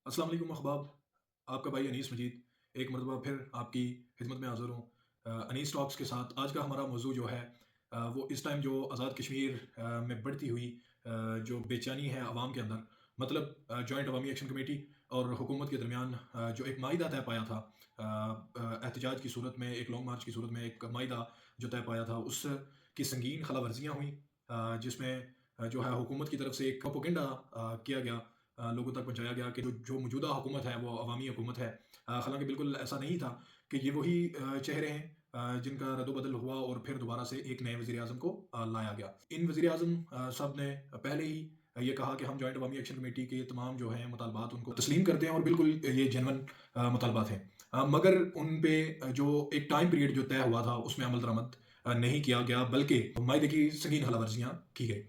अस्सलाम वालेकुम अहबाब। आपका भाई अनीस मजीद एक मरतबा फिर आपकी खिदमत में हाज़िर हूँ अनीस टॉक्स के साथ। आज का हमारा मौजू जो है वो इस टाइम जो आज़ाद कश्मीर में बढ़ती हुई जो बेचैनी है आवाम के अंदर, मतलब जॉइंट अवामी एक्शन कमेटी और हुकूमत के दरमियान जो एक माहिदा तय पाया था, एहतजाज की सूरत में, एक लॉन्ग मार्च की सूरत में एक माहिदा जो तय पाया था, उस की संगीन खलावर्जियाँ हुई, जिसमें जो है हुकूमत की तरफ से एक प्रोपेगेंडा किया गया, लोगों तक पहुँचाया गया कि जो जो मौजूदा हुकूमत है वो अवामी हुकूमत है। हालाँकि बिल्कुल ऐसा नहीं था कि ये वही चेहरे हैं जिनका रद्द-बदल हुआ और फिर दोबारा से एक नए वज़ीर-ए-आज़म को लाया गया। इन वज़ीर-ए-आज़म साहब ने पहले ही ये कहा कि हम जॉइंट अवामी एक्शन कमेटी के तमाम जो हैं मुतालबात उनको तस्लीम करते हैं और बिल्कुल ये जेन्युइन मुतालबात हैं। मगर उन पे जो एक टाइम पीरियड जो तय हुआ था उसमें अमल दरामद नहीं किया गया, बल्कि माहे की संगीन खलावर्जियाँ की गई।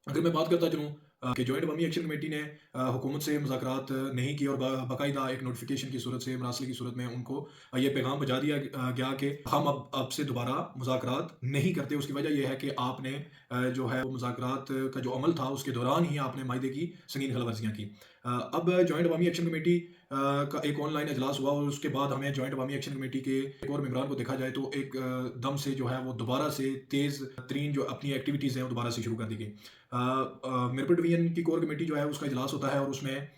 अगर मैं बात करता चलूँ कि जॉइंट अवामी एक्शन कमेटी ने हुकूमत से मुज़ाकरात नहीं किए और बाकायदा एक नोटिफिकेशन की सूरत से, मरासले की सूरत में उनको ये पैगाम पहुँचा दिया गया कि हम अब आपसे दोबारा मुज़ाकरात नहीं करते। उसकी वजह ये है कि आपने जो है वो मुज़ाकरात का जो अमल था उसके दौरान ही आपने मायदे की संगीन खलावर्जियाँ की। अब जॉइंट अवामी एक्शन कमेटी का एक ऑनलाइन इजलास हुआ और उसके बाद हमें जॉइंट अवामी एक्शन कमेटी के एक और मेंबरान को देखा जाए तो एक दम से जो है वो दोबारा से तेज़ तरीन जो अपनी एक्टिविटीज़ हैं वो दोबारा से शुरू कर दी गई। मिरपुर डिवीजन की कोर कमेटी जो है उसका इजलास होता है और उसमें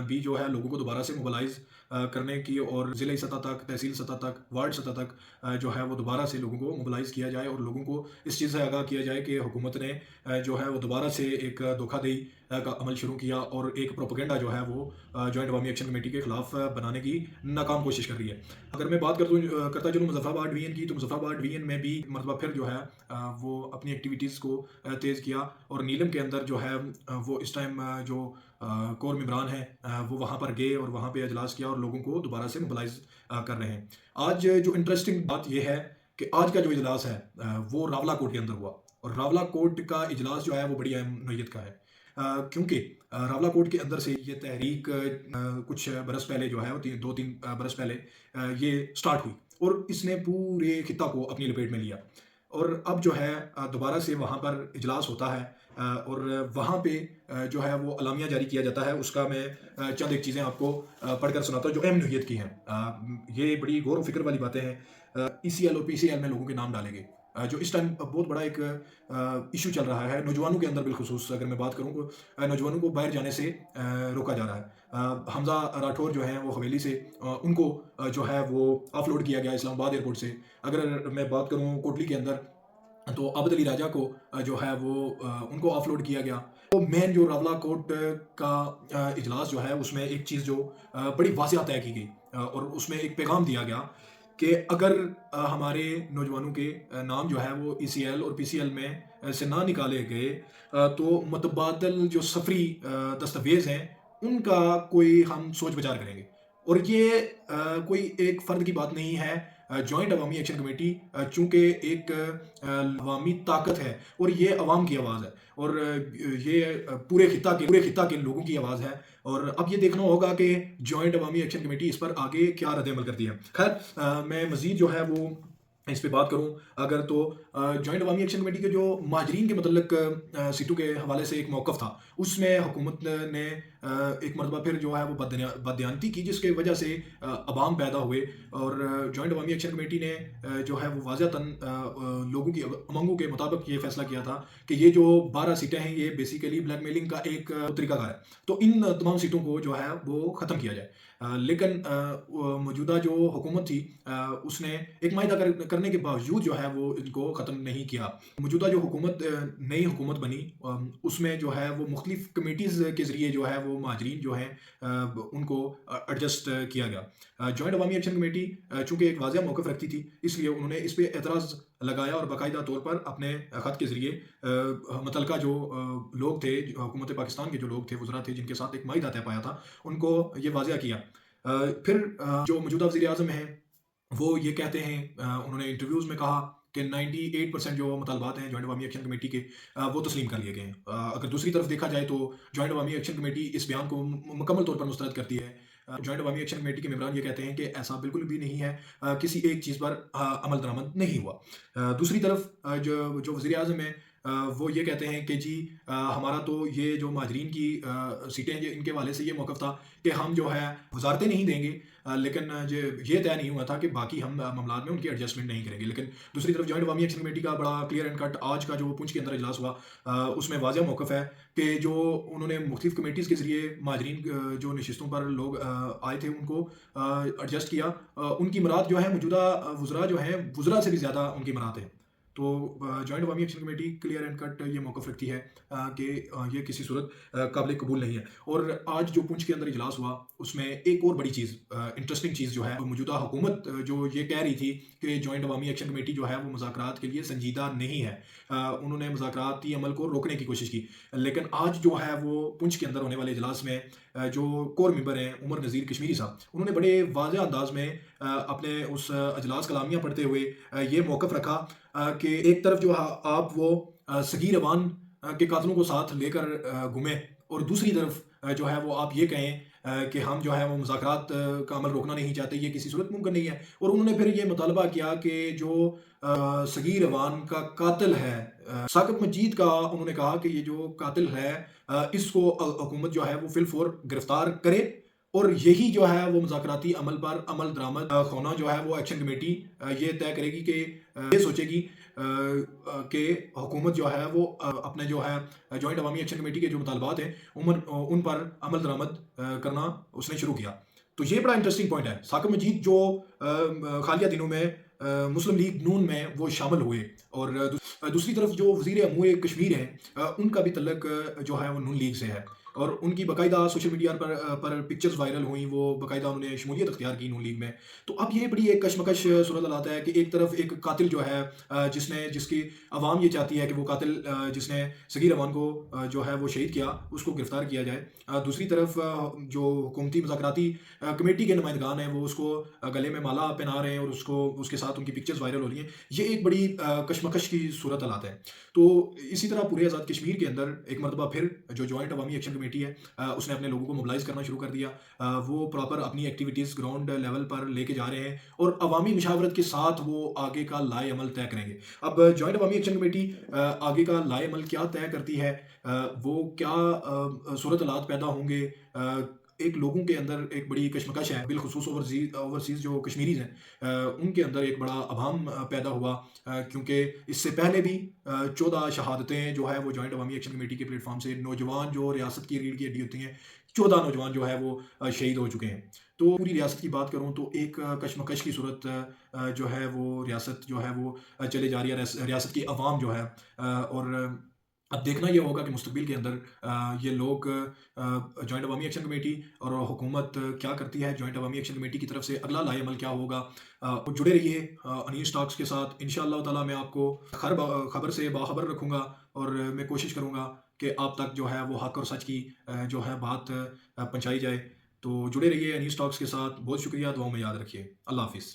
भी जो है लोगों को दोबारा से मोबलाइज करने की और ज़िले सतह तक, तहसील सतह तक, वार्ड सतह तक जो है वो दोबारा से लोगों को मोबलाइज किया जाए और लोगों को इस चीज़ से आगाह किया जाए कि हुकूमत ने जो है वो दोबारा से एक धोखाधड़ी का अमल शुरू किया और एक प्रोपेगेंडा जो है वो जॉइंट अवामी एक्शन कमेटी के खिलाफ बनाने की नाकाम कोशिश कर रही है। अगर मैं बात करता चलूँ मुजफ्फराबाद डिवीजन की, तो मुजफ्फराबाद डिवीजन में भी मरतबा फिर जो है वो अपनी एक्टिविटीज़ को तेज़ किया और नीलम के अंदर जो है वो इस टाइम जो कोर मेंबरान हैं वो वहाँ पर गए और वहाँ पे इजलास किया और लोगों को दोबारा से मोबलाइज कर रहे हैं। आज जो इंटरेस्टिंग बात ये है कि आज का जो इजलास है वो रावला कोर्ट के अंदर हुआ और रावला कोर्ट का इजलास जो है वो बड़ी अहम नोयत का है। क्योंकि रावला कोर्ट के अंदर से ये तहरीक कुछ बरस पहले जो है वो 2-3 बरस पहले ये स्टार्ट हुई और इसने पूरे खित्ता को अपनी लपेट में लिया। और अब जो है दोबारा से वहाँ पर इजलास होता है और वहाँ पे जो है वो अलामिया जारी किया जाता है। उसका मैं चंद एक चीज़ें आपको पढ़कर सुनाता हूँ जो अहम नोयत की हैं। ये बड़ी गौर व फ़िक्र वाली बातें हैं। ईसीएल और पीसीएल में लोगों के नाम डाले गए। जो इस टाइम बहुत बड़ा एक इश्यू चल रहा है नौजवानों के अंदर, बिलखुसूस अगर मैं बात करूँ नौजवानों को बाहर जाने से रोका जा रहा है। हमज़ा राठौर जो हैं वो हवेली से उनको जो है वो ऑफलोड किया गया इस्लामाबाद एयरपोर्ट से। अगर मैं बात करूँ कोटली के अंदर तो अब्द अली राजा को जो है वो उनको ऑफलोड किया गया। तो मेन जो रावला कोर्ट का इजलास जो है उसमें एक चीज़ जो बड़ी वाज़िया तय की गई और उसमें एक पैगाम दिया गया कि अगर हमारे नौजवानों के नाम जो है वो ईसीएल और पीसीएल में से ना निकाले गए तो मुतबादल जो सफरी दस्तावेज़ हैं उनका कोई हम सोच विचार करेंगे। और ये कोई एक फ़र्द की बात नहीं है। जॉइंट अवामी एक्शन कमेटी चूँकि एक अवामी ताकत है और ये अवाम की आवाज़ है और ये पूरे खित्ता के लोगों की आवाज़ है और अब ये देखना होगा कि जॉइंट अवामी एक्शन कमेटी इस पर आगे क्या रद्द-ए-अमल करती है। ख़ैर मैं मज़ीद जो है वो इस पे बात करूँ अगर तो जॉइंट अवामी एक्शन कमेटी के जो महाजरीन के मतलब सीटों के हवाले से एक मौक़िफ़ था, उसमें हुकूमत ने एक मरतबा फिर जो है वो बददियानती की जिसकी वजह से अवाम पैदा हुए और जॉइंट अवामी एक्शन कमेटी ने जो है वो वाज़हतन लोगों की उमंगों के मुताबिक ये फैसला किया था कि ये जो 12 सीटें हैं ये बेसिकली ब्लैकमेलिंग का एक तरीकाकार है। तो इन तमाम सीटों को जो है वो ख़त्म किया जाए। लेकिन मौजूदा जो हुकूमत थी उसने एक माहिदा करने के बावजूद जो है वो इनको ख़त्म नहीं किया। मौजूदा जो हुकूमत नई हुकूमत बनी उसमें जो है वो मुख्तलिफ कमेटीज़ के ज़रिए जो है वो महाजरीन जो हैं उनको एडजस्ट किया गया। जॉइंट अवामी एक्शन कमेटी चूँकि एक वाज़िया मौक़िफ़ रखती थी इसलिए उन्होंने इस पे एतराज़ लगाया और बाकायदा तौर पर अपने ख़त के ज़रिए मुतलका जो लोग थे, हुकूमत पाकिस्तान के जो लोग थे, वज़रा थे जिनके साथ एक माहिदा तय पाया था, उनको ये वाज़िया किया। फिर जो मौजूदा वज़ीर-ए-आज़म हैं वो ये कहते हैं उन्होंने इंटरव्यूज़ में कहा कि 98% जो मुतालबात हैं जॉइंट अवामी एक्शन कमेटी के वो तस्लीम कर लिए गए हैं। अगर दूसरी तरफ देखा जाए तो जॉइंट अवामी एक्शन कमेटी इस बयान को मुकम्मल तौर पर मुस्तरद करती है। जॉइंट अवामी एक्शन कमेटी के मेंबरान ये कहते हैं कि ऐसा बिल्कुल भी नहीं है, किसी एक चीज़ पर अमल दरामद नहीं हुआ। दूसरी तरफ जो जो वज़ीर-ए-आज़म हैं वो ये कहते हैं कि जी हमारा तो ये जो महाजरीन की सीटें हैं, इनके वाले से ये मौक़िफ़ था कि हम जो है वज़ारतें नहीं देंगे, लेकिन ये तय नहीं हुआ था कि बाकी हम मामलात में उनकी एडजस्टमेंट नहीं करेंगे। लेकिन दूसरी तरफ जॉइंट अवामी एक्शन कमेटी का बड़ा क्लियर एंड कट आज का जो पुंछ के अंदर इजलास हुआ, उसमें वाज़ेह मौक़िफ़ है कि जो उन्होंने मुख्तलिफ़ कमेटीज़ के ज़रिए महाजरीन जो नशिस्तों पर लोग आए थे उनको एडजस्ट किया। उनकी मुराद जो है मौजूदा वज़रा जो हैं, वज़रा से भी ज़्यादा उनकी मुराद है। तो joint Awami action committee clear and cut ये मौक़िफ़ रखती है कि ये किसी सूरत काबिल कबूल नहीं है। और आज जो पुंछ के अंदर इजलास हुआ, उसमें एक और बड़ी चीज़, इंटरेस्टिंग चीज़ जो है, मौजूदा हुकूमत जो ये कह रही थी कि जॉइंट अवामी एक्शन कमेटी जो है वो मुज़ाकरात के लिए संजीदा नहीं है। उन्होंने मुज़ाकराती अमल को रोकने की कोशिश की। लेकिन आज जो है वो पुंछ के अंदर होने वाले इजलास में जो कोर मेंबर हैं उमर नज़ीर कश्मीरी साहब, उन्होंने बड़े वाज़ेह अंदाज़ में अपने उस अजलास कलामियाँ पढ़ते हुए ये मौक़िफ़ रखा कि एक तरफ जो आप वो सगीर अवान के कातलों को साथ लेकर घूमें, और दूसरी तरफ जो है वो आप ये कहें कि हम जो है वो मुज़ाकरात का अमल रोकना नहीं चाहते, ये किसी सूरत मुमकिन नहीं है। और उन्होंने फिर ये मुतालबा किया कि जो सगीर अवान का कातिल है, साकिब मजीद का, उन्होंने कहा कि ये जो कातिल है इसको हुकूमत जो है वो फिलफौर गिरफ्तार करे, और यही जो है वो मुज़ाकराती अमल पर अमल दरामद होना जो है वो एक्शन कमेटी ये तय करेगी कि ये सोचेगी कि हुकूमत जो है वो अपने जो है जॉइंट अवामी एक्शन कमेटी के जो मुतालबात हैं उन पर अमल दरामद करना उसने शुरू किया। तो ये बड़ा इंटरेस्टिंग पॉइंट है। साकिब मजीद जो हालिया दिनों में मुस्लिम लीग नून में वो शामिल हुए, और दूसरी तरफ जो वज़ीर अमूर कश्मीर हैं, उनका भी तल्लक जो है वो नून लीग से है, और उनकी बाकायदा सोशल मीडिया पर पिक्चर्स वायरल हुई, वो बाकायदा उन्होंने शमूलियत अख्तियार की नून लीग में। तो अब ये बड़ी एक कशमकश सूरत हाल आता है कि एक तरफ एक कातिल जो है जिसकी आवाम ये चाहती है कि वो कातिल जिसने सगीर अवान को जो है वो शहीद किया, उसको गिरफ्तार किया जाए। दूसरी तरफ जो हुकूमती मुज़ाकराती कमेटी के नुमाइंदगान हैं वो उसको गले में माला पहना रहे हैं, और उसको उसके साथ उनकी पिक्चर्स वायरल हो रही हैं। ये एक बड़ी कशमकश की सूरत हालात है। तो इसी तरह पूरे आज़ाद कश्मीर के अंदर एक मरतबा फिर जो जॉइंट अवामी एक्शन कमेटी है, उसने अपने लोगों को मोबिलाइज़ करना शुरू कर दिया। वो प्रॉपर अपनी एक्टिविटीज़ ग्राउंड लेवल पर लेके जा रहे हैं, और अवामी मुशावरत के साथ वो आगे का लाए अमल तय करेंगे। अब जॉइंट अवामी एक्शन कमेटी आगे का लाए अमल क्या तय करती है, वो क्या सूरत हालात पैदा होंगे, एक लोगों के अंदर एक बड़ी कशमकश है, बिलखुसूस ओवरसीज़ जो कश्मीरीज़ हैं, उनके अंदर एक बड़ा अभाम पैदा हुआ, क्योंकि इससे पहले भी 14 शहादतें जो है वो जॉइंट अवामी एक्शन कमेटी के प्लेटफॉर्म से, नौजवान जो रियासत की रीढ़ की हड्डी होती हैं, 14 नौजवान जो है वो शहीद हो चुके हैं। तो पूरी रियासत की बात करूँ तो एक कशमकश की सूरत जो है वो रियासत जो है वो चले जा रही है, रियासत की अवाम जो है, और अब देखना ये होगा कि मुस्तकबिल के अंदर ये लोग जॉइंट अवामी एक्शन कमेटी और हुकूमत क्या करती है। जॉइंट अवामी एक्शन कमेटी की तरफ से अगला लाए अमल क्या होगा। तो जुड़े रहिए अनीस टॉक्स के साथ। इंशाअल्लाह ताला मैं आपको हर खबर से बाखबर रखूँगा, और मैं कोशिश करूँगा कि आप तक जो है वो हक और सच की जो है बात पहुँचाई जाए। तो जुड़े रहिए अनीस टॉक्स के साथ। बहुत शुक्रिया, दुआओं में याद रखिए। अल्लाह हाफ़िज़।